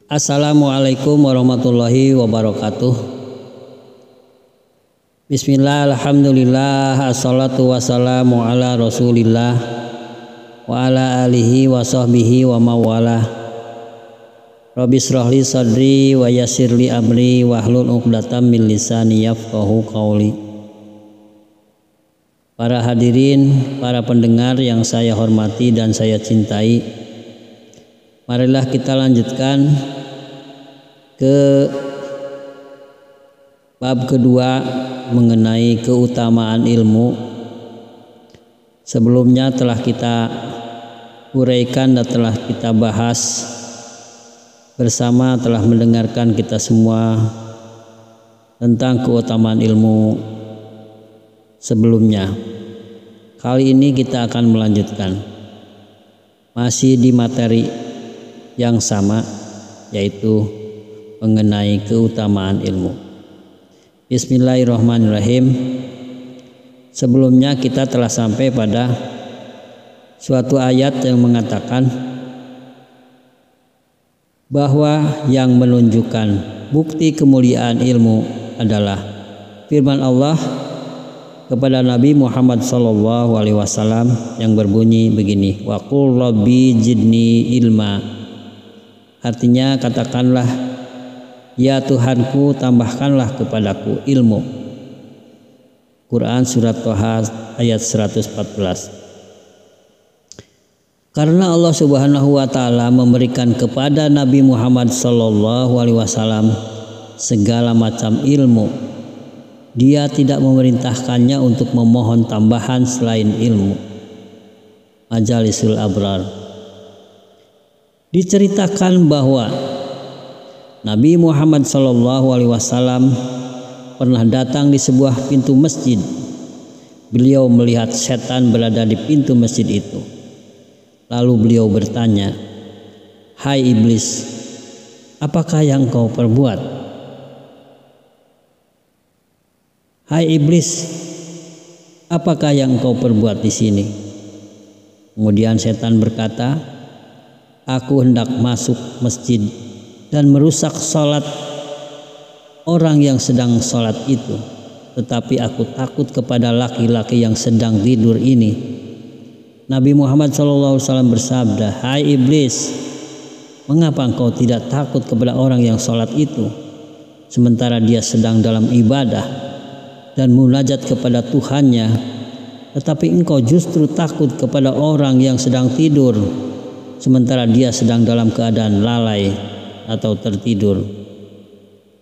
Assalamualaikum warahmatullahi wabarakatuh. Bismillah, alhamdulillah, assalatu wassalamu ala rasulillah wa ala alihi wa sahbihi wa mawalah. Rabbi shrahli sadri wa yassirli amri wahlul 'uqdatam min lisani yafqahu qawli. Para hadirin, para pendengar yang saya hormati dan saya cintai, marilah kita lanjutkan ke bab kedua mengenai keutamaan ilmu. Sebelumnya telah kita uraikan dan telah kita bahas bersama, telah mendengarkan kita semua tentang keutamaan ilmu sebelumnya. Kali ini kita akan melanjutkan masih di materi yang sama, yaitu mengenai keutamaan ilmu. Bismillahirrahmanirrahim. Sebelumnya kita telah sampai pada suatu ayat yang mengatakan bahwa yang menunjukkan bukti kemuliaan ilmu adalah firman Allah kepada Nabi Muhammad SAW yang berbunyi begini, wa qul rabbi zidni ilma. Artinya, katakanlah, ya Tuhanku, tambahkanlah kepadaku ilmu. Quran surat Toha ayat 114. Karena Allah Subhanahu wa taala memberikan kepada Nabi Muhammad SAW segala macam ilmu, Dia tidak memerintahkannya untuk memohon tambahan selain ilmu. Majalisul Abrar. Diceritakan bahwa Nabi Muhammad SAW pernah datang di sebuah pintu masjid. Beliau melihat setan berada di pintu masjid itu. Lalu beliau bertanya, "Hai iblis, apakah yang kau perbuat?" "Hai iblis, apakah yang kau perbuat di sini?" Kemudian setan berkata, "Aku hendak masuk masjid dan merusak sholat orang yang sedang sholat itu, tetapi aku takut kepada laki-laki yang sedang tidur ini." Nabi Muhammad SAW bersabda, "Hai iblis, mengapa engkau tidak takut kepada orang yang sholat itu, sementara dia sedang dalam ibadah dan munajat kepada Tuhannya, tetapi engkau justru takut kepada orang yang sedang tidur, sementara dia sedang dalam keadaan lalai atau tertidur?"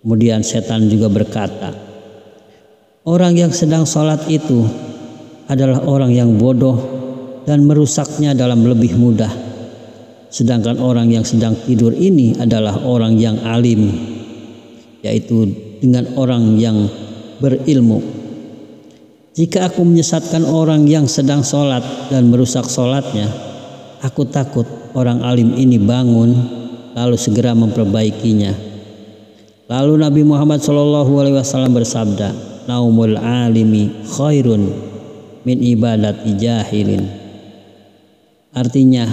Kemudian setan juga berkata, "Orang yang sedang sholat itu adalah orang yang bodoh dan merusaknya dalam lebih mudah. Sedangkan orang yang sedang tidur ini adalah orang yang alim, yaitu dengan orang yang berilmu. Jika aku menyesatkan orang yang sedang sholat dan merusak sholatnya, aku takut orang alim ini bangun lalu segera memperbaikinya." Lalu Nabi Muhammad SAW bersabda, "Naumul alimi khairun min ibadati jahilin." Artinya,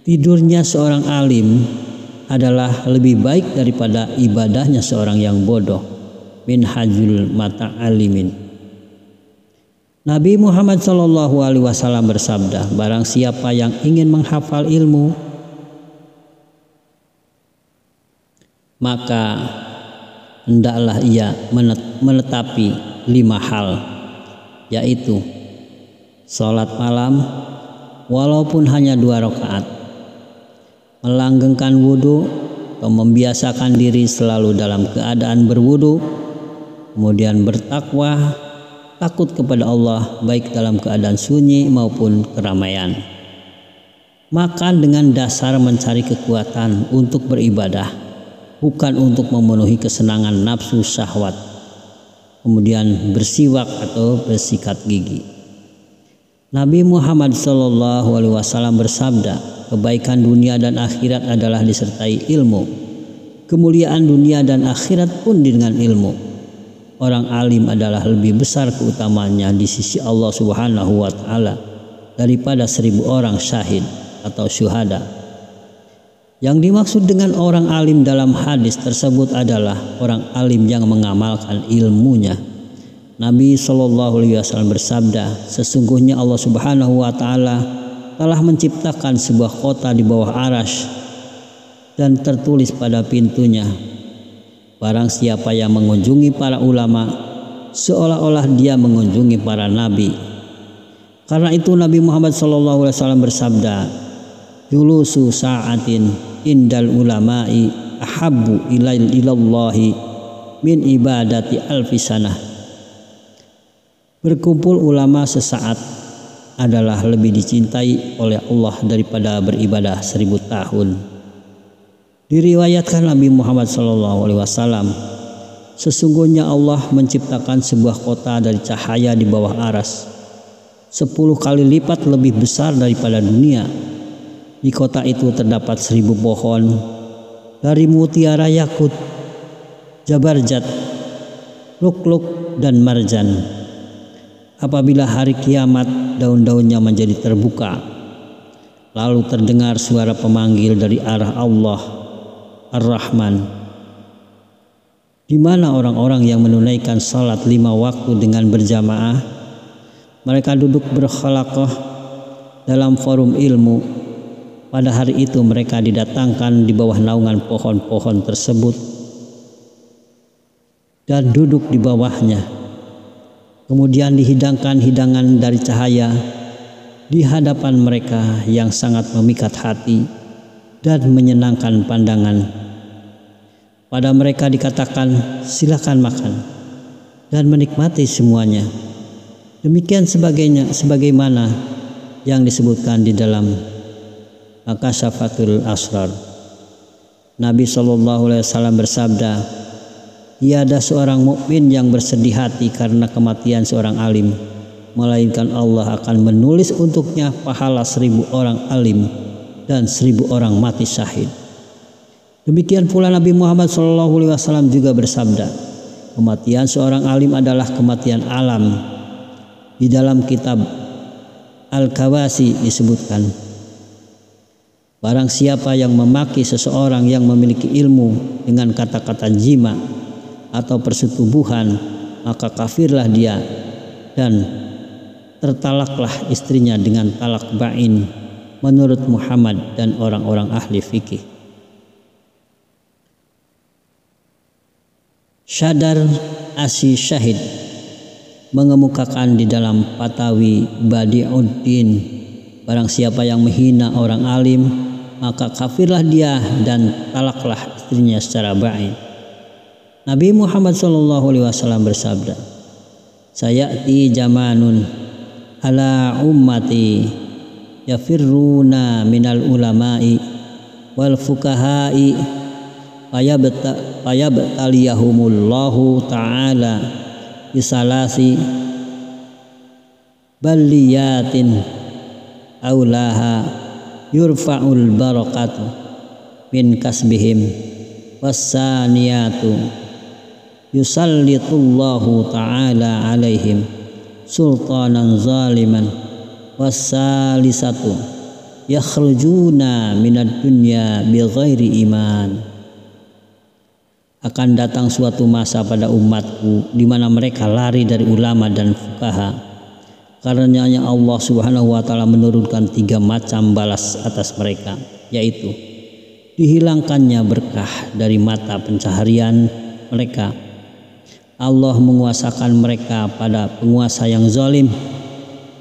tidurnya seorang alim adalah lebih baik daripada ibadahnya seorang yang bodoh. Minhajul mata'alimin. Nabi Muhammad SAW bersabda, barang siapa yang ingin menghafal ilmu, maka hendaklah ia menetapi 5 hal, yaitu sholat malam walaupun hanya 2 rakaat, melanggengkan wudhu atau membiasakan diri selalu dalam keadaan berwudhu, kemudian bertakwa, takut kepada Allah baik dalam keadaan sunyi maupun keramaian, makan dengan dasar mencari kekuatan untuk beribadah, bukan untuk memenuhi kesenangan nafsu syahwat, kemudian bersiwak atau bersikat gigi. Nabi Muhammad SAW bersabda, kebaikan dunia dan akhirat adalah disertai ilmu. Kemuliaan dunia dan akhirat pun dengan ilmu. Orang alim adalah lebih besar keutamaannya di sisi Allah Subhanahu wa taala daripada 1000 orang syahid atau syuhada. Yang dimaksud dengan orang alim dalam hadis tersebut adalah orang alim yang mengamalkan ilmunya. Nabi Shallallahu Alaihi Wasallam bersabda, sesungguhnya Allah Subhanahu Wa Taala telah menciptakan sebuah kota di bawah arasy dan tertulis pada pintunya, barang siapa yang mengunjungi para ulama seolah-olah dia mengunjungi para nabi. Karena itu Nabi Muhammad Shallallahu Alaihi Wasallam bersabda, julusu sa'atin indal ulama'i ahabbu ilallahi min ibadati alfi sanah. Berkumpul ulama sesaat adalah lebih dicintai oleh Allah daripada beribadah 1000 tahun. Diriwayatkan Nabi Muhammad SAW, sesungguhnya Allah menciptakan sebuah kota dari cahaya di bawah aras 10 kali lipat lebih besar daripada dunia. Di kota itu terdapat 1000 pohon dari mutiara yakut, jabarjat, lukluk dan marjan. Apabila hari kiamat daun-daunnya menjadi terbuka, lalu terdengar suara pemanggil dari arah Allah Ar-Rahman, di mana orang-orang yang menunaikan salat 5 waktu dengan berjamaah. Mereka duduk berkhalaqah dalam forum ilmu. Pada hari itu mereka didatangkan di bawah naungan pohon-pohon tersebut dan duduk di bawahnya. Kemudian dihidangkan hidangan dari cahaya di hadapan mereka yang sangat memikat hati dan menyenangkan pandangan. Pada mereka dikatakan, silakan makan dan menikmati semuanya. Demikian sebagaimana yang disebutkan di dalam Makashafatul Asrar. Nabi SAW bersabda, tiada seorang mukmin yang bersedih hati karena kematian seorang alim, melainkan Allah akan menulis untuknya pahala 1000 orang alim dan 1000 orang mati syahid. Demikian pula Nabi Muhammad SAW juga bersabda, kematian seorang alim adalah kematian alam. Di dalam kitab Al-Kawasi disebutkan, barang siapa yang memaki seseorang yang memiliki ilmu dengan kata-kata jima atau persetubuhan, maka kafirlah dia dan tertalaklah istrinya dengan talak ba'in menurut Muhammad dan orang-orang ahli fikih. Syadar Asy Syahid mengemukakan di dalam Fatawi Badi'uddin, barang siapa yang menghina orang alim maka kafirlah dia dan talaklah istrinya secara ba'in. Nabi Muhammad SAW bersabda, sayati zamanun ala ummati yafirruna minal ulama'i wal fuqaha'i fayabtaliyahumullahu ta'ala bisalasi baliyatin aulaha yurfa'ul barakatu min kasbihim wassaniyatu yusallitullahu ta'ala alaihim sultanan zaliman wassalisatu yakhrujuna minad dunya bighairi iman. Akan datang suatu masa pada umatku di mana mereka lari dari ulama dan fuqaha. Karenanya Allah Subhanahu wa taala menurunkan 3 macam balas atas mereka, yaitu dihilangkannya berkah dari mata pencaharian mereka, Allah menguasakan mereka pada penguasa yang zalim,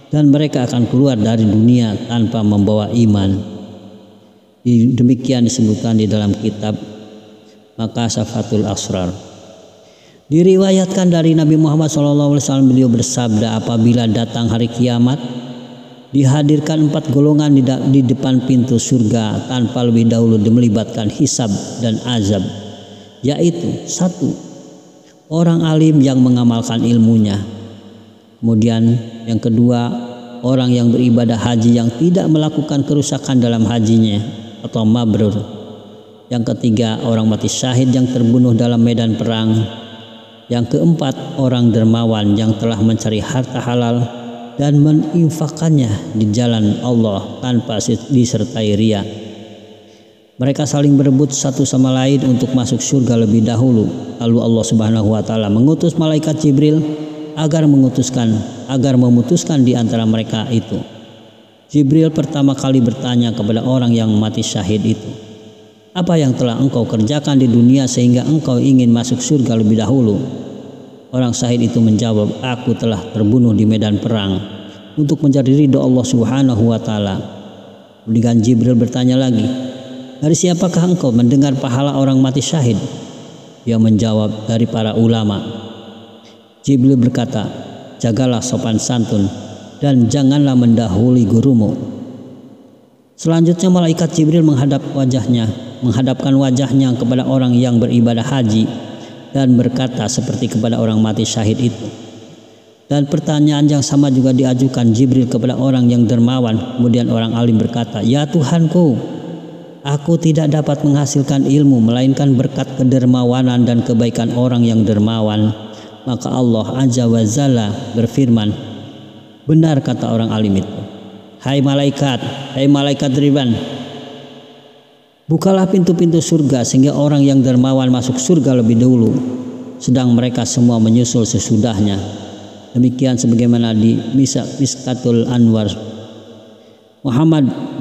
dan mereka akan keluar dari dunia tanpa membawa iman. Demikian disebutkan di dalam kitab Makashafatul Asrar. Diriwayatkan dari Nabi Muhammad SAW, beliau bersabda, apabila datang hari kiamat, dihadirkan 4 golongan di depan pintu surga tanpa lebih dahulu melibatkan hisab dan azab, yaitu 1. Orang alim yang mengamalkan ilmunya. Kemudian yang kedua, orang yang beribadah haji yang tidak melakukan kerusakan dalam hajinya atau mabrur. Yang ketiga, orang mati syahid yang terbunuh dalam medan perang. Yang keempat, orang dermawan yang telah mencari harta halal dan menginfakkannya di jalan Allah tanpa disertai riya. Mereka saling berebut satu sama lain untuk masuk surga lebih dahulu. Lalu Allah Subhanahu wa taala mengutus malaikat Jibril agar memutuskan di antara mereka itu. Jibril pertama kali bertanya kepada orang yang mati syahid itu, "Apa yang telah engkau kerjakan di dunia sehingga engkau ingin masuk surga lebih dahulu?" Orang syahid itu menjawab, "Aku telah terbunuh di medan perang untuk mencari ridho Allah Subhanahu wa taala." Kemudian Jibril bertanya lagi, "Dari siapakah engkau mendengar pahala orang mati syahid?" Dia menjawab, "Dari para ulama." Jibril berkata, "Jagalah sopan santun dan janganlah mendahului gurumu." Selanjutnya malaikat Jibril menghadapkan wajahnya kepada orang yang beribadah haji dan berkata seperti kepada orang mati syahid itu. Dan pertanyaan yang sama juga diajukan Jibril kepada orang yang dermawan. Kemudian orang alim berkata, "Ya Tuhanku, aku tidak dapat menghasilkan ilmu melainkan berkat kedermawanan dan kebaikan orang yang dermawan." Maka Allah Azza wa Jalla berfirman, "Benar kata orang alim itu. Hai malaikat Ridwan, bukalah pintu-pintu surga sehingga orang yang dermawan masuk surga lebih dahulu, sedang mereka semua menyusul sesudahnya." Demikian sebagaimana di Miskatul Anwar.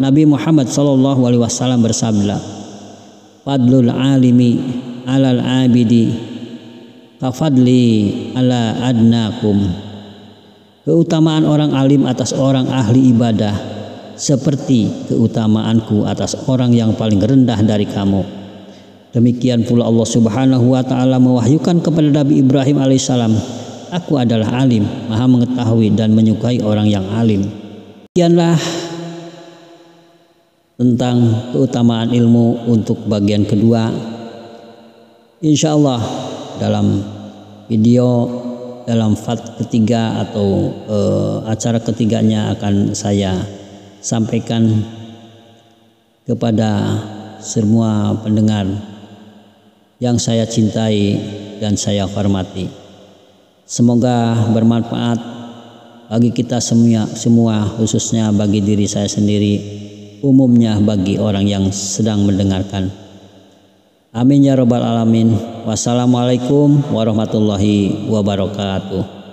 Nabi Muhammad sallallahu alaihi wasallam bersabda, "Fadlul alimi alal abidi kafadli ala adnakum." Keutamaan orang alim atas orang ahli ibadah seperti keutamaanku atas orang yang paling rendah dari kamu. Demikian pula Allah Subhanahu wa taala mewahyukan kepada Nabi Ibrahim alaihissalam, "Aku adalah alim, maha mengetahui dan menyukai orang yang alim." Demikianlah tentang keutamaan ilmu untuk bagian kedua. Insya Allah dalam video dalam ketiga atau acara ketiganya akan saya sampaikan kepada semua pendengar yang saya cintai dan saya hormati. Semoga bermanfaat bagi kita semua, khususnya bagi diri saya sendiri, umumnya bagi orang yang sedang mendengarkan. Amin ya rabbal alamin. Wassalamualaikum warahmatullahi wabarakatuh.